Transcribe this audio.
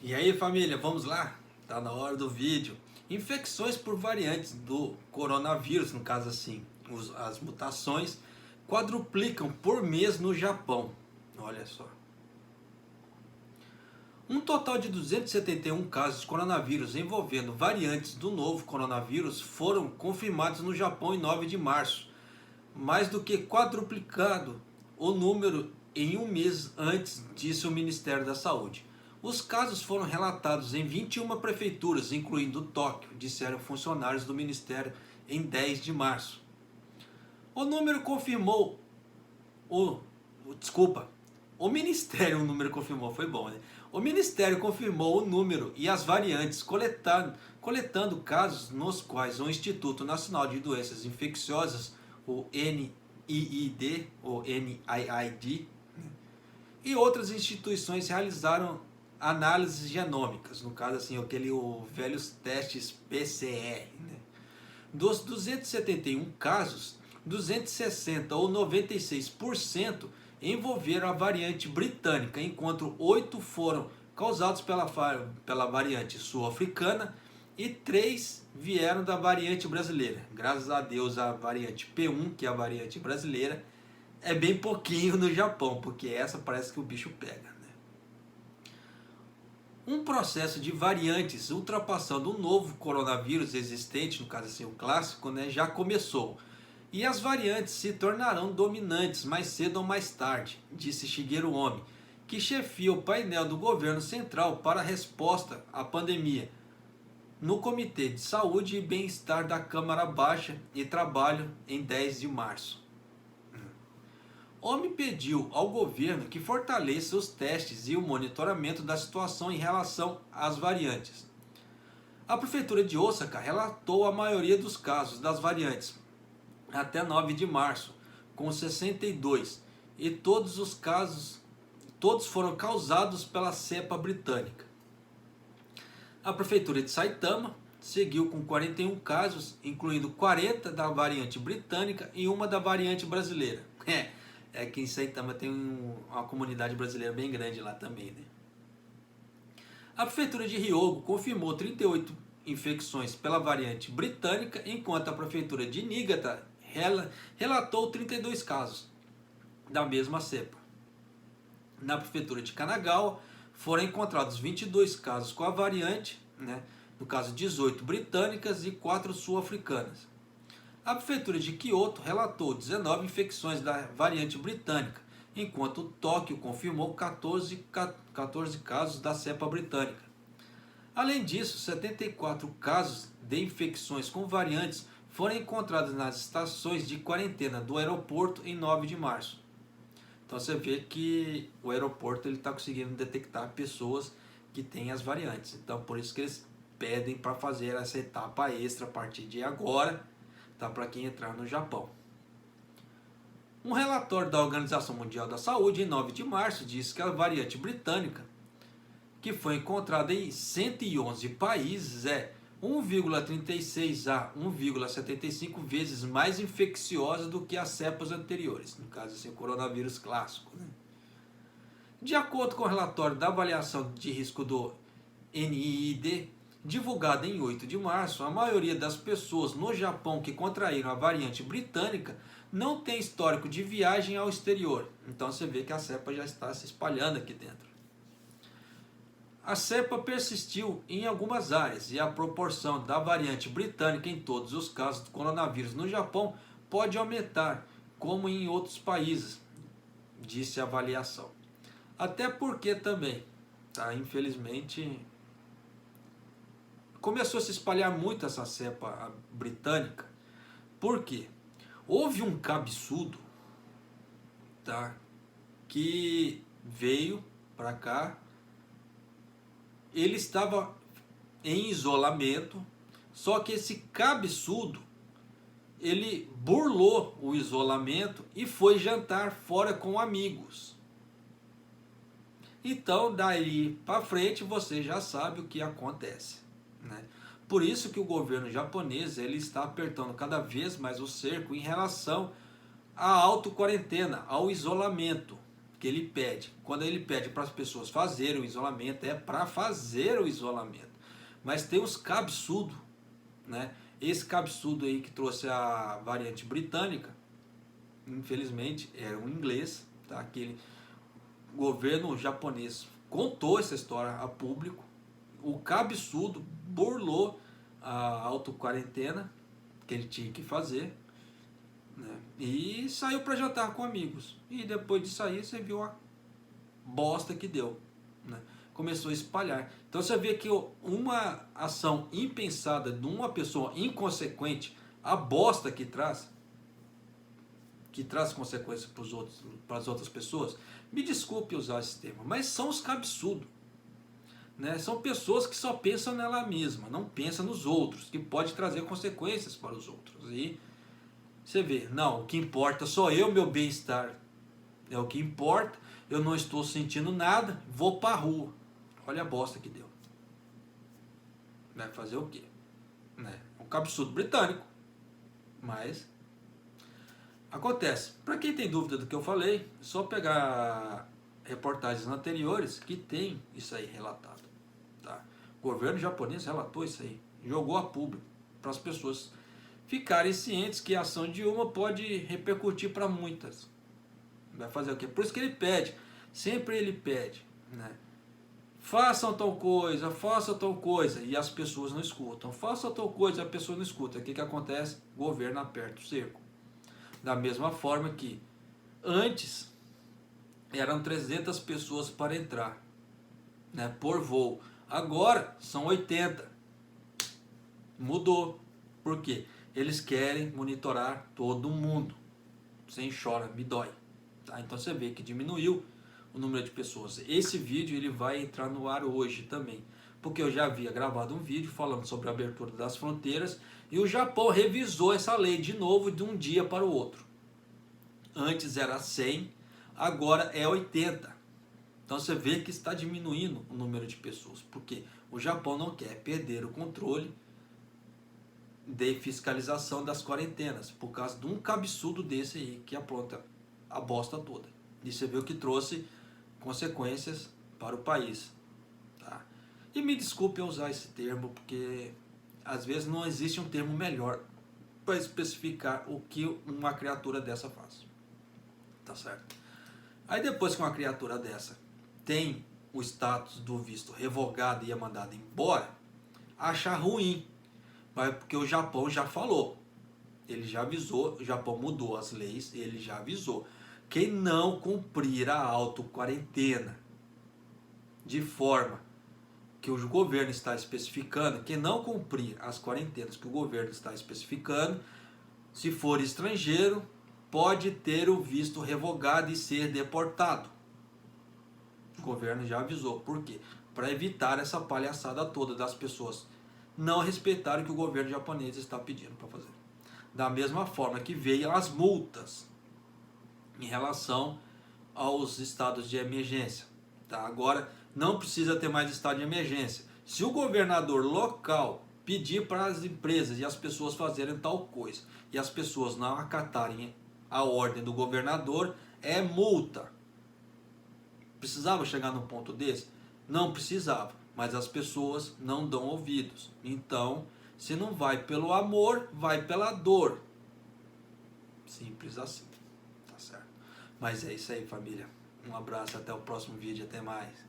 E aí família, vamos lá? Tá na hora do vídeo. Infecções por variantes do coronavírus, no caso assim, as mutações quadruplicam por mês no Japão. Olha só. Um total de 271 casos de coronavírus envolvendo variantes do novo coronavírus foram confirmados no Japão em 9 de março, mais do que quadruplicado o número em um mês antes, disse o Ministério da Saúde. Os casos foram relatados em 21 prefeituras, incluindo Tóquio, disseram funcionários do Ministério em 10 de março. O número confirmou desculpa, o Ministério, o número confirmou, foi bom, né? O Ministério confirmou o número e as variantes, coletando casos nos quais o Instituto Nacional de Doenças Infecciosas, o NIID, ou NIID, e outras instituições realizaram análises genômicas, no caso assim, velhos testes PCR, né? Dos 271 casos, 260 ou 96% envolveram a variante britânica, enquanto 8 foram causados pela variante sul-africana e 3 vieram da variante brasileira. Graças a Deus a variante P1, que é a variante brasileira, é bem pouquinho no Japão, porque essa parece que o bicho pega. Um processo de variantes ultrapassando o novo coronavírus existente, no caso assim o clássico, né, já começou. E as variantes se tornarão dominantes mais cedo ou mais tarde, disse Shigeru Omi, que chefia o painel do governo central para a resposta à pandemia, no Comitê de Saúde e Bem-Estar da Câmara Baixa e Trabalho em 10 de março. Omi pediu ao governo que fortaleça os testes e o monitoramento da situação em relação às variantes. A prefeitura de Osaka relatou a maioria dos casos das variantes até 9 de março, com 62, e todos foram causados pela cepa britânica. A prefeitura de Saitama seguiu com 41 casos, incluindo 40 da variante britânica e uma da variante brasileira. É que em Saitama tem uma comunidade brasileira bem grande lá também, né? A prefeitura de Hyogo confirmou 38 infecções pela variante britânica, enquanto a prefeitura de Niigata relatou 32 casos da mesma cepa. Na prefeitura de Kanagawa foram encontrados 22 casos com a variante, né? No caso 18 britânicas e 4 sul-africanas. A prefeitura de Kyoto relatou 19 infecções da variante britânica, enquanto Tóquio confirmou 14 casos da cepa britânica. Além disso, 74 casos de infecções com variantes foram encontrados nas estações de quarentena do aeroporto em 9 de março. Então você vê que o aeroporto está conseguindo detectar pessoas que têm as variantes. Então por isso que eles pedem para fazer essa etapa extra a partir de agora, tá, para quem entrar no Japão. Um relatório da Organização Mundial da Saúde, em 9 de março, diz que a variante britânica, que foi encontrada em 111 países, é 1,36 a 1,75 vezes mais infecciosa do que as cepas anteriores, no caso assim, o coronavírus clássico, né? De acordo com o relatório da avaliação de risco do NIID, divulgada em 8 de março, a maioria das pessoas no Japão que contraíram a variante britânica não tem histórico de viagem ao exterior. Então você vê que a cepa já está se espalhando aqui dentro. A cepa persistiu em algumas áreas e a proporção da variante britânica em todos os casos do coronavírus no Japão pode aumentar, como em outros países, disse a avaliação. Até porque também, tá, infelizmente, começou a se espalhar muito essa cepa britânica. Por quê? Houve um cabeçudo, tá, que veio para cá. Ele estava em isolamento, só que esse cabeçudo, ele burlou o isolamento e foi jantar fora com amigos. Então, daí para frente, você já sabe o que acontece, né? Por isso que o governo japonês ele está apertando cada vez mais o cerco em relação à auto-quarentena, ao isolamento. que ele pede. Quando ele pede para as pessoas fazerem o isolamento, é para fazer o isolamento. Mas tem os cabeçudos, né? Esse cabeçudo aí que trouxe a variante britânica, infelizmente, era um inglês, tá? Aquele governo japonês contou essa história a público. O cabeçudo burlou a auto-quarentena que ele tinha que fazer, né? E saiu para jantar com amigos. E depois de sair, você viu a bosta que deu, né? Começou a espalhar. Então você vê que uma ação impensada de uma pessoa inconsequente, a bosta que traz consequências para as outras pessoas. Me desculpe usar esse termo, mas são os cabeçudos, né? São pessoas que só pensam nela mesma, não pensam nos outros, que pode trazer consequências para os outros. E você vê, não, o que importa sou eu, meu bem-estar é o que importa, eu não estou sentindo nada, vou para a rua. Olha a bosta que deu. Vai fazer o quê? Né? Um cabeçudo britânico. Mas acontece. Para quem tem dúvida do que eu falei, é só pegar reportagens anteriores que tem isso aí relatado. Tá? O governo japonês relatou isso aí. Jogou a público para as pessoas ficarem cientes que a ação de uma pode repercutir para muitas. Vai fazer o quê? Por isso que ele pede. Sempre ele pede, né? Façam tal coisa, e as pessoas não escutam. Façam tal coisa, e a pessoa não escuta. O que acontece? O governo aperta o cerco. Da mesma forma que antes eram 300 pessoas para entrar, né, por voo. Agora são 80. Mudou. Por quê? Eles querem monitorar todo mundo. Sem chora, me dói. Tá? Então você vê que diminuiu o número de pessoas. Esse vídeo ele vai entrar no ar hoje também, porque eu já havia gravado um vídeo falando sobre a abertura das fronteiras e o Japão revisou essa lei de novo de um dia para o outro. Antes era 100, agora é 80. Então você vê que está diminuindo o número de pessoas, porque o Japão não quer perder o controle de fiscalização das quarentenas, por causa de um cabeçudo desse aí que apronta a bosta toda. E você vê o que trouxe consequências para o país. Tá? E me desculpe eu usar esse termo, porque às vezes não existe um termo melhor para especificar o que uma criatura dessa faz. Tá certo? Aí depois que uma criatura dessa tem o status do visto revogado e é mandado embora, acha ruim. Porque o Japão já falou. Ele já avisou, o Japão mudou as leis, ele já avisou. Quem não cumprir a auto-quarentena de forma que o governo está especificando, quem não cumprir as quarentenas que o governo está especificando, se for estrangeiro, pode ter o visto revogado e ser deportado. O governo já avisou. Por quê? Para evitar essa palhaçada toda das pessoas não respeitarem o que o governo japonês está pedindo para fazer. Da mesma forma que veio as multas em relação aos estados de emergência. Tá? Agora não precisa ter mais estado de emergência. Se o governador local pedir para as empresas e as pessoas fazerem tal coisa e as pessoas não acatarem a ordem do governador, é multa. Precisava chegar num ponto desse? Não precisava, mas as pessoas não dão ouvidos. Então, se não vai pelo amor, vai pela dor. Simples assim. Tá certo? Mas é isso aí, família. Um abraço, até o próximo vídeo, até mais.